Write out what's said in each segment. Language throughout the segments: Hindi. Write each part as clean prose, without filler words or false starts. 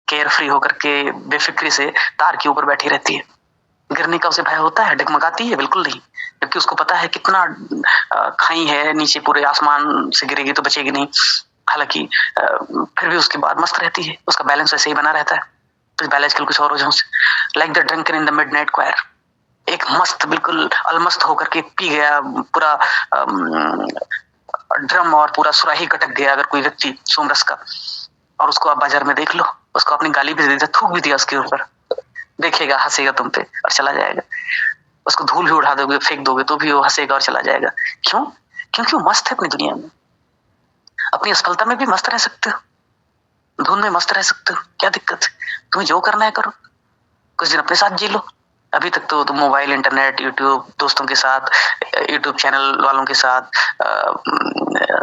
केयर फ्री होकर के बेफिक्री से तार के ऊपर बैठी रहती है। गिरने का उसे भय होता है, डगमगाती है? बिल्कुल नहीं, क्योंकि उसको पता है कितना खाई है नीचे, पूरे आसमान से गिरेगी तो बचेगी नहीं। हालांकि फिर भी उसके बाद मस्त रहती है, उसका बैलेंस वैसे ही बना रहता है। तो बैलेंस कल कुछ और वजहों से, like the drunken in the midnight choir, एक मस्त बिल्कुल अलमस्त होकर के पी गया पूरा ड्रम और पूरा सुराही कटक गया अगर कोई व्यक्ति सोमरस का, और उसको आप बाजार में देख लो, उसको अपनी गाली भी दे दिया, थूक भी दिया उसके ऊपर, देखेगा, हंसेगा तुम पे और चला जाएगा। उसको धूल भी उठा दोगे, फेंक दोगे तो भी वो हंसेगा और चला जाएगा। क्यों? क्योंकि वो मस्त है अपनी दुनिया में। अपनी असफलता में भी मस्त रह सकते हो, धुन में मस्त रह सकते हो, क्या दिक्कत है? तुम्हें जो करना है करो, कुछ दिन अपने साथ जी लो। अभी तक तो तुम मोबाइल, इंटरनेट, यूट्यूब, दोस्तों के साथ, यूट्यूब चैनल वालों के साथ,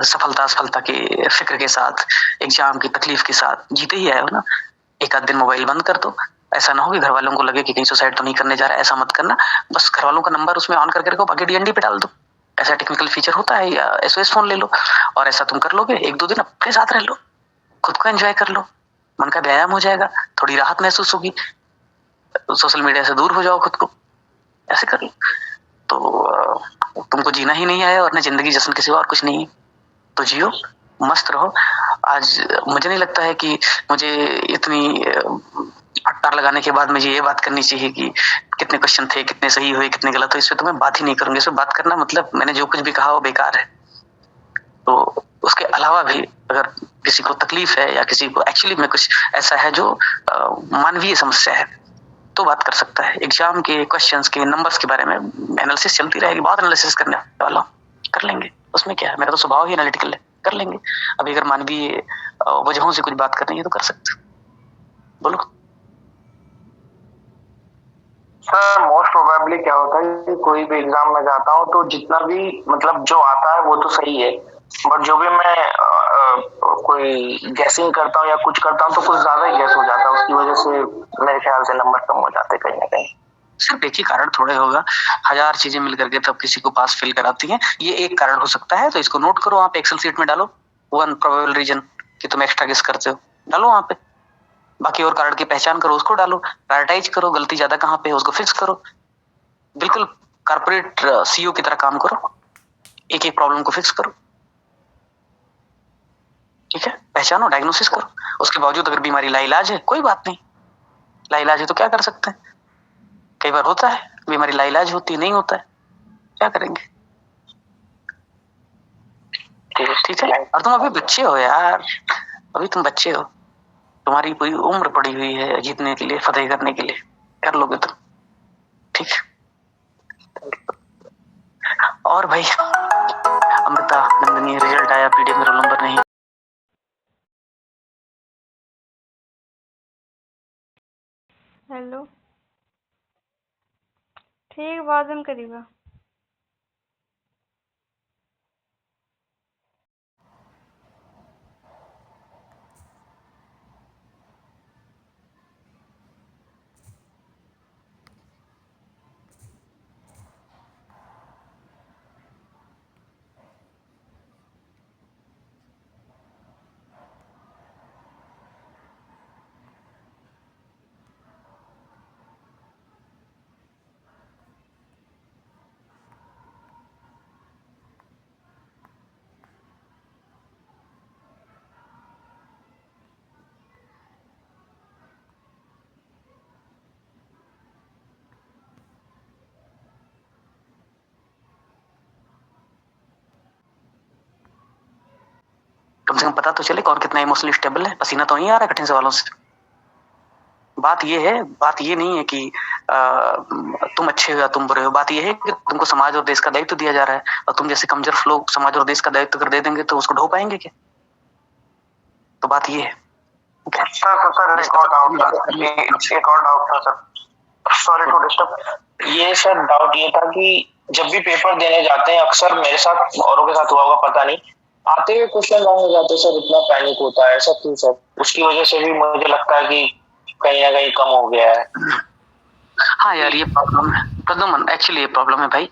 सफलता असफलता के फिक्र के साथ, एग्जाम की तकलीफ के साथ जीते ही आए हो ना। एक आध दिन मोबाइल बंद कर दो, ऐसा ना हो कि घर वालों को लगे कि कहीं सुसाइड तो नहीं करने जा रहा है, ऐसा मत करना। बस घर वालों का नंबर उसमें ऑन करके रखो, बाकी डीएनडी पे डाल दो। ऐसा टेक्निकल फीचर होता है, या एसओएस फोन ले लो, और ऐसा तुम कर लोगे, एक दो दिन अपने साथ रह लो, खुद को एंजॉय कर लो, मन का व्यायाम हो जाएगा, थोड़ी राहत महसूस होगी, सोशल मीडिया से दूर हो जाओ खुद को, ऐसे कर लो। तो तुमको जीना ही नहीं है और ना जिंदगी जश्न के सिवा और कुछ नहीं है, तो जियो, मस्त रहो। आज मुझे नहीं लगता है कि मुझे इतनी फटकार लगाने के बाद मुझे ये बात करनी चाहिए कि कितने क्वेश्चन थे, कितने सही हुए, कितने गलत हुए। इस पे तो मैं बात ही नहीं करूंगी। इस पे बात करना मतलब मैंने जो कुछ भी कहा वो बेकार है। तो उसके अलावा भी अगर किसी को तकलीफ है या किसी को एक्चुअली में कुछ ऐसा है जो मानवीय समस्या है, तो बात कर सकता है। एग्जाम के क्वेश्चंस के नंबर्स के बारे में एनालिसिस चलती रहेगी, बहुत एनालिसिस करने वाला कर लेंगे, उसमें क्या है, मेरा तो स्वभाव ही एनालिटिकल है, कर लेंगे। अभी अगर मानवीय वजहों से कुछ बात करनी है तो कर सकते, बोलो। सर मोस्ट प्रोबेबली क्या होता है कि कोई भी एग्जाम में जाता हूँ तो जितना भी मतलब जो आता है वो तो सही है, बट जो भी मैं कोई गैसिंग करता हूँ या कुछ करता हूँ तो कुछ ज्यादा ही गैस हो जाता है, उसकी वजह से मेरे ख्याल से नंबर कम हो जाते कहीं ना कहीं। सिर्फ एक ही कारण थोड़े होगा, हजार चीजें मिल करके तब किसी को पास फिल कराती हैं। ये एक कारण हो सकता है, तो इसको नोट करो, आप एक्सेल शीट में डालो, वन प्रोबेबल रीजन कि तुम एक्स्ट्रा गेस करते हो, डालो वहां पे। बाकी और कारण की पहचान करो, उसको डालो, प्रायोरिटाइज करो, गलती ज्यादा कहाँ पे है उसको फिक्स करो। बिल्कुल कारपोरेट सीईओ की तरह काम करो, एक एक प्रॉब्लम को फिक्स करो, ठीक है, पहचानो, डायग्नोसिस करो। उसके बावजूद अगर बीमारी लाइलाज है, कोई बात नहीं, लाइलाज है तो क्या कर सकते हैं। कई बार होता है बीमारी लाइलाज होती, नहीं होता है, क्या करेंगे, ठीक है। और तुम अभी बच्चे हो यार, अभी तुम बच्चे हो, तुम्हारी पूरी उम्र पड़ी हुई है जीतने के लिए, फतेह करने के लिए, कर लोगे तुम, ठीक है। और भाई अमृता नंदनी, रिजल्ट आया, पीडीएफ में रोल नंबर नहीं। हेलो, ठीक बाद में करीबा। कम से कम पता तो चले कौन कितना इमोशनली स्टेबल है। पसीना तो नहीं आ रहा कठिन सवालों से। बात ये है, बात ये नहीं है कि तुम अच्छे हो या तुम बुरे हो, बात ये है कि तुमको समाज और देश का दायित्व दिया जा रहा है, और तुम जैसे कमजोर लोग समाज और देश का दायित्व कर दे देंगे तो उसको ढो पाएंगे क्या? तो बात ये है। सर एक और डाउट था सर, सॉरी टू डिस्टर्ब। ये सर डाउट ये था कि जब भी पेपर देने जाते हैं, अक्सर मेरे साथ औरों के साथ हुआ होगा पता नहीं, आते हुए क्वेश्चन रॉन्ग हो जाते हैं सर, इतना पैनिक होता है, ऐसा क्यों सर? उसकी वजह से भी मुझे लगता है कि कहीं ना कहीं कम हो गया है। हाँ यार, ये प्रॉब्लम है प्रद्युमन, एक्चुअली ये प्रॉब्लम है भाई।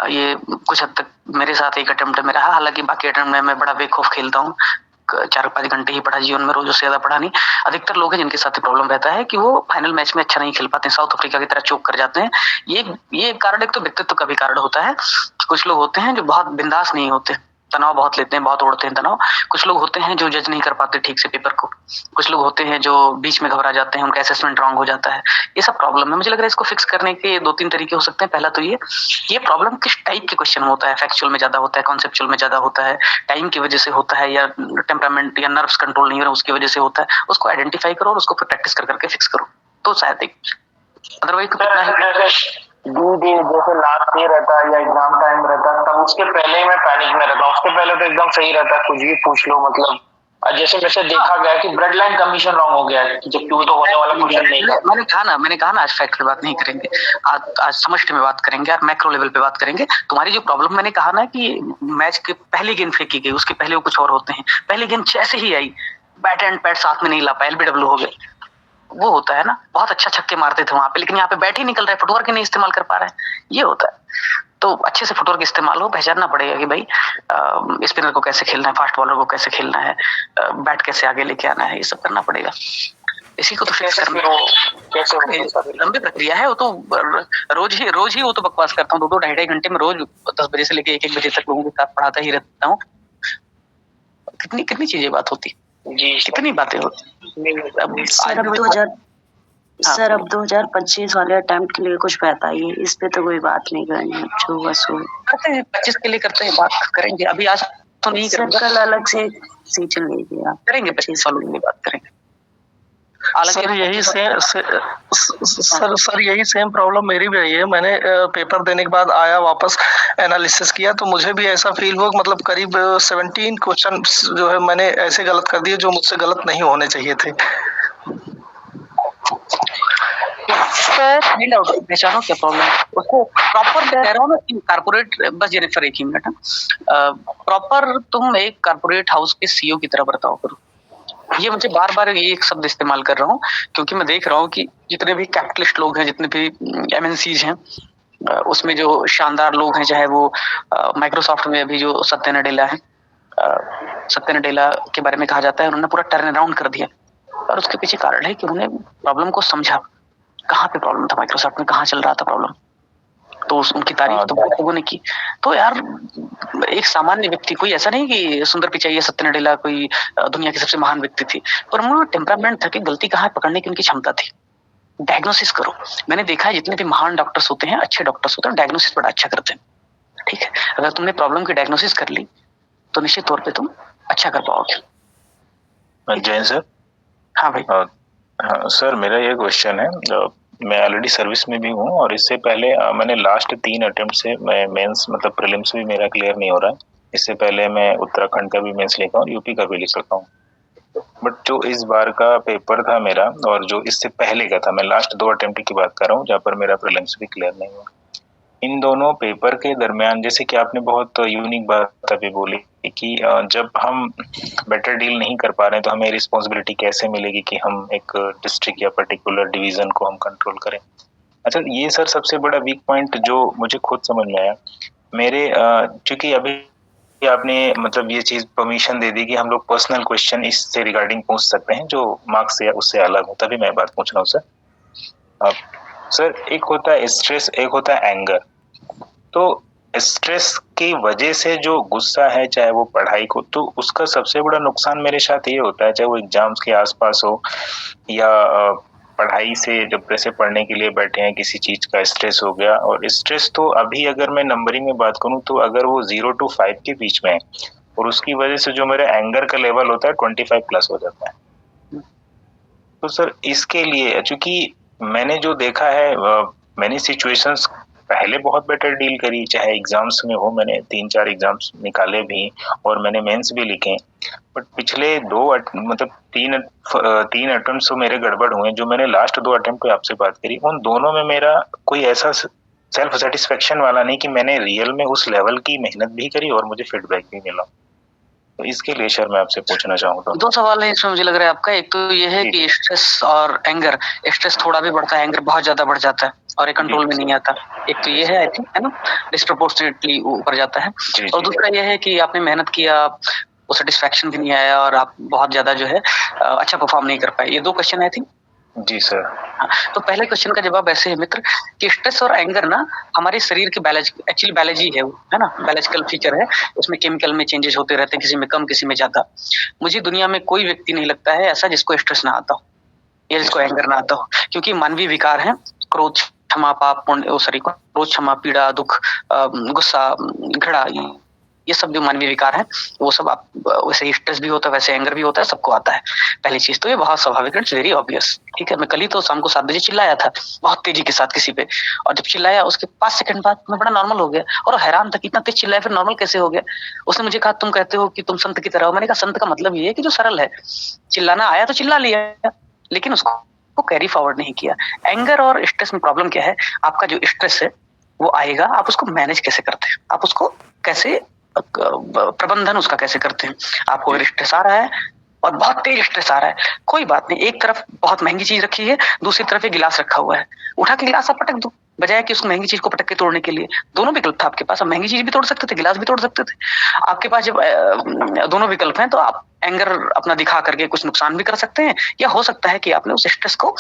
ये कुछ हद तक मेरे साथ एक अटेम्प्ट में रहा, हालांकि बाकी अटेम्प्ट में मैं बड़ा बेखौफ खेलता हूँ। 4-5 घंटे ही पढ़ा जीवन में रोज, उससे ज्यादा पढ़ा नहीं। अधिकतर लोग हैं जिनके साथ प्रॉब्लम रहता है कि वो फाइनल मैच में अच्छा नहीं खेल पाते, साउथ अफ्रीका की तरह चोक कर जाते हैं। ये कारण एक तो व्यक्तित्व का भी कारण होता है। कुछ लोग होते हैं जो बहुत बिंदास नहीं होते, तनाव बहुत लेते हैं, बहुत ओढ़ते हैं तनाव। कुछ लोग होते हैं जो जज नहीं कर पाते ठीक से पेपर को। कुछ लोग होते हैं जो बीच में घबरा जाते हैं, उनका असेसमेंट रॉन्ग हो जाता है। ये सब प्रॉब्लम है। मुझे लग रहा है इसको फिक्स करने के 2-3 तरीके हो सकते हैं। पहला तो ये प्रॉब्लम किस टाइप के क्वेश्चन में होता है, फैक्चुअल में ज्यादा होता है, कॉन्सेप्चुअल में ज्यादा होता है, टाइम की वजह से होता है, या टेम्परामेंट या नर्व्स कंट्रोल नहीं हो रहा उसकी वजह से होता है। उसको आइडेंटिफाई करो और उसको फिर प्रैक्टिस कर करके फिक्स करो, तो शायद एक अदरवाइज तो कितना ही जैसे लास्ट ईयर रहता है या एग्जाम टाइम रहता है, तब उसके पहले ही मैं पैनिक में रहता हूँ। उसके पहले तो एकदम सही रहता है, कुछ भी पूछ लो। मतलब जैसे मेरे से देखा गया कि ब्लड लाइन कमीशन रॉन्ग हो गया है, जबकि वो तो होने वाला क्वेश्चन नहीं था। मैंने कहा ना आज फैक्ट पे बात नहीं करेंगे, आज समष्टि में बात करेंगे और मैक्रो लेवल पे बात करेंगे। तुम्हारी जो प्रॉब्लम, मैंने कहा ना कि मैच के पहली गेंद फेंकी गई, उसके पहले वो कुछ और होते हैं। पहली गेंद जैसे ही आई, बैट एंड पैड साथ में नहीं ला पाए, एलबीडब्ल्यू हो गए। वो होता है ना, बहुत अच्छा छक्के मारते थे वहां पे, लेकिन यहाँ पे बैट ही निकल रहा है, फुटवर्क ही नहीं इस्तेमाल कर पा रहे हैं। ये होता है। तो अच्छे से फुटवर्क इस्तेमाल हो, पहचानना पड़ेगा कि भाई स्पिनर को कैसे खेलना है, फास्ट बॉलर को कैसे खेलना है, बैट कैसे आगे लेके आना है, ये सब करना पड़ेगा। इसी को तो फिक्स करना लंबी प्रक्रिया है। वो तो रोज ही वो तो बकवास करता हूँ, 2-2 ढाई घंटे में रोज 10 बजे से लेके 1-1 बजे तक लोगों के साथ पढ़ाता ही रहता हूँ। कितनी चीजें बात होती जी, कितनी बातें होती। सर अब 2025 वाले अटेम्प्ट के लिए कुछ बताइए। इस पे तो कोई बात नहीं करनी, जो बस हो करते हैं 25 के लिए करते हैं, बात करेंगे। अभी आज तो नहीं करेंगे, कल अलग से सीजन लीजिए आप, करेंगे 25 सालों के लिए बात करेंगे। सर यही सर यही सेम प्रॉब्लम मेरी भी रही है। मैंने पेपर देने के बाद आया, वापस एनालिसिस किया, तो मुझे भी ऐसा फील हुआ मतलब करीब 17 क्वेश्चन जो है मैंने ऐसे गलत कर दिए जो मुझसे गलत नहीं होने चाहिए थे। पहचानो क्या प्रॉब्लम है, उसको प्रॉपर कह रहा हूँ ना। कारपोरेट, बस जेनिफर एक ही मिनट, प्रॉपर तुम एक कारपोरेट हाउस के सीईओ की तरह बर्ताव करो। ये मुझे बार-बार ये एक शब्द इस्तेमाल कर रहा हूँ क्योंकि मैं देख रहा हूँ कि जितने भी कैपिटलिस्ट लोग हैं, जितने भी एमएनसीज हैं, उसमें जो शानदार लोग हैं, चाहे वो माइक्रोसॉफ्ट में अभी जो सत्या नडेला है, सत्या नडेला के बारे में कहा जाता है उन्होंने पूरा टर्न अराउंड कर दिया। और उसके पीछे कारण है कि उन्होंने प्रॉब्लम को समझा, कहाँ पे प्रॉब्लम था माइक्रोसॉफ्ट में, कहाँ चल रहा था प्रॉब्लम, तो उनकी तारीफ तो बहुत लोगों ने की। तो यार एक सामान्य व्यक्ति, कोई ऐसा नहीं कि सुंदर पिचाई या सत्या नडेला कोई दुनिया की सबसे महान व्यक्ति थी, पर उन्होंने टेम्परामेंट था कि गलती कहाँ पकड़ने की उनकी क्षमता थी। डायग्नोसिस करो। मैंने देखा है जितने भी महान डॉक्टर्स होते हैं, अच्छे डॉक्टर्स होते हैं, डायग्नोसिस बड़ा अच्छा करते हैं। ठीक है, अगर तुमने प्रॉब्लम की डायग्नोसिस कर ली तो निश्चित तौर पे तुम अच्छा कर पाओगे। जैन सर। हाँ भाई। हाँ सर, मेरा ये क्वेश्चन है, मैं ऑलरेडी सर्विस में भी हूँ और इससे पहले मैंने लास्ट 3 अटेम्प्ट से मैं मेंस मतलब प्रीलिम्स भी मेरा क्लियर नहीं हो रहा है। इससे पहले मैं उत्तराखंड का भी मेंस लिखा हूँ, यूपी का भी लिख सकता हूँ। बट जो इस बार का पेपर था मेरा और जो इससे पहले का था, मैं लास्ट 2 अटेम्प्ट की बात कर रहा हूँ जहाँ पर मेरा प्रीलिम्स भी क्लियर नहीं हुआ। इन दोनों पेपर के दरमियान, जैसे कि आपने बहुत यूनिक बात अभी बोली कि जब हम बेटर डील नहीं कर पा रहे हैं तो हमें रिस्पॉन्सिबिलिटी कैसे मिलेगी कि हम एक डिस्ट्रिक्ट या पर्टिकुलर डिवीजन को हम कंट्रोल करें। अच्छा, ये सर सबसे बड़ा वीक पॉइंट जो मुझे खुद समझ में आया मेरे, चूंकि अभी आपने मतलब ये चीज परमिशन दे दी कि हम लोग पर्सनल क्वेश्चन इससे रिगार्डिंग पूछ सकते हैं जो मार्क्स से उससे अलग हो, तभी मैं बात पूछ रहा हूँ सर। सर एक होता है स्ट्रेस, एक होता है एंगर। तो स्ट्रेस की वजह से जो गुस्सा है, चाहे वो पढ़ाई को, तो उसका सबसे बड़ा नुकसान मेरे साथ ये होता है, चाहे वो एग्जाम्स के आसपास हो या पढ़ाई से जब जैसे पढ़ने के लिए बैठे हैं किसी चीज का स्ट्रेस हो गया। और स्ट्रेस तो अभी अगर मैं नंबरिंग में बात करूं तो अगर वो 0 to 5 के बीच में है और उसकी वजह से जो मेरा एंगर का लेवल होता है 25+ हो जाता है। तो सर इसके लिए, चूंकि मैंने जो देखा है, मैंने सिचुएशंस पहले बहुत बेटर डील करी, चाहे एग्जाम्स में हो, मैंने 3-4 एग्जाम्स निकाले भी और मैंने मेंस भी लिखे। बट पिछले 3 अटेम्प्ट मेरे गड़बड़ हुए। जो मैंने लास्ट 2 अटेम्प्ट पे आपसे बात करी, उन दोनों में मेरा कोई ऐसा सेल्फ सेटिस्फेक्शन वाला नहीं कि मैंने रियल में उस लेवल की मेहनत भी करी और मुझे फीडबैक भी मिला। तो इसके लिए सर मैं आपसे पूछना चाहूँगा। 2 सवाल है इसमें मुझे लग रहा है आपका। एक तो ये है कि स्ट्रेस और एंगर, स्ट्रेस थोड़ा भी बढ़ता है, एंगर बहुत ज्यादा बढ़ जाता है और ये कंट्रोल में नहीं आता। एक तो ये है, आई थिंक, है ना, डिस्प्रोपोर्शनेटली ऊपर जाता है। और दूसरा ये है कि आपने मेहनत किया, वो सेटिस्फैक्शन भी नहीं आया और आप बहुत ज्यादा जो है अच्छा परफॉर्म नहीं कर पाए। ये 2 क्वेश्चन आई थिंक। जी सर। हाँ, तो पहले क्वेश्चन का जवाब ऐसे है मित्र कि स्ट्रेस और एंगर ना हमारे शरीर की एक्चुअली बायोलॉजी है वो, है ना, बायोलॉजिकल फीचर है। उसमें केमिकल में चेंजेस होते रहते हैं, किसी में कम किसी में ज्यादा। मुझे दुनिया में कोई व्यक्ति नहीं लगता है ऐसा जिसको स्ट्रेस ना आता हो या जिसको एंगर ना आता हो, क्योंकि मानवीय विकार है क्रोध, क्षमा, पाप, पुण्य, क्रोध, क्षमा, पीड़ा, दुख, गुस्सा, घृणा, ये सब जो मानवीय विकार है वो सब आप वैसे ही स्ट्रेस भी होता है, वैसे एंगर भी होता है, सबको आता है। पहली चीज तो ये बहुत स्वाभाविक है, इट्स वेरी ऑब्वियस। ठीक है, मैं कल ही तो शाम को 7 बजे चिल्लाया था बहुत तेजी के साथ किसी पे, और जब चिल्लाया उसके 5 सेकंड बाद मैं बड़ा नॉर्मल हो गया और हैरान था कि इतना तेज चिल्लाया फिर नॉर्मल कैसे हो गया। उसने मुझे कहा तुम कहते हो कि तुम संत की तरह हो। मैंने कहा संत का मतलब ये है कि जो सरल है, चिल्लाना आया तो चिल्ला लिया, लेकिन उसको कैरी फॉरवर्ड नहीं किया। एंगर और स्ट्रेस में प्रॉब्लम क्या है, आपका जो स्ट्रेस है वो आएगा, आप उसको मैनेज कैसे करते हैं, आप उसको कैसे प्रबंधन उसका कैसे करते हैं। आपको अगर स्ट्रेस आ रहा है और बहुत तेज स्ट्रेस आ रहा है, कोई बात नहीं, एक तरफ बहुत महंगी चीज रखी है, दूसरी तरफ एक गिलास रखा हुआ है, उठा के गिलास आप पटक दो, बजाय कि उस महंगी चीज को पटक के तोड़ने के लिए। दोनों विकल्प था आपके पास, आप महंगी चीज भी तोड़ सकते थे, गिलास भी तोड़ सकते थे। आपके पास जब दोनों विकल्प हैं तो आप एंगर अपना दिखा करके कुछ नुकसान भी कर सकते हैं, या हो सकता है कि आपने उस स्ट्रेस को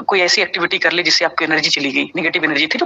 कोई ऐसी एक्टिविटी कर ली जिससे आपकी एनर्जी चली गई, नेगेटिव एनर्जी थी जो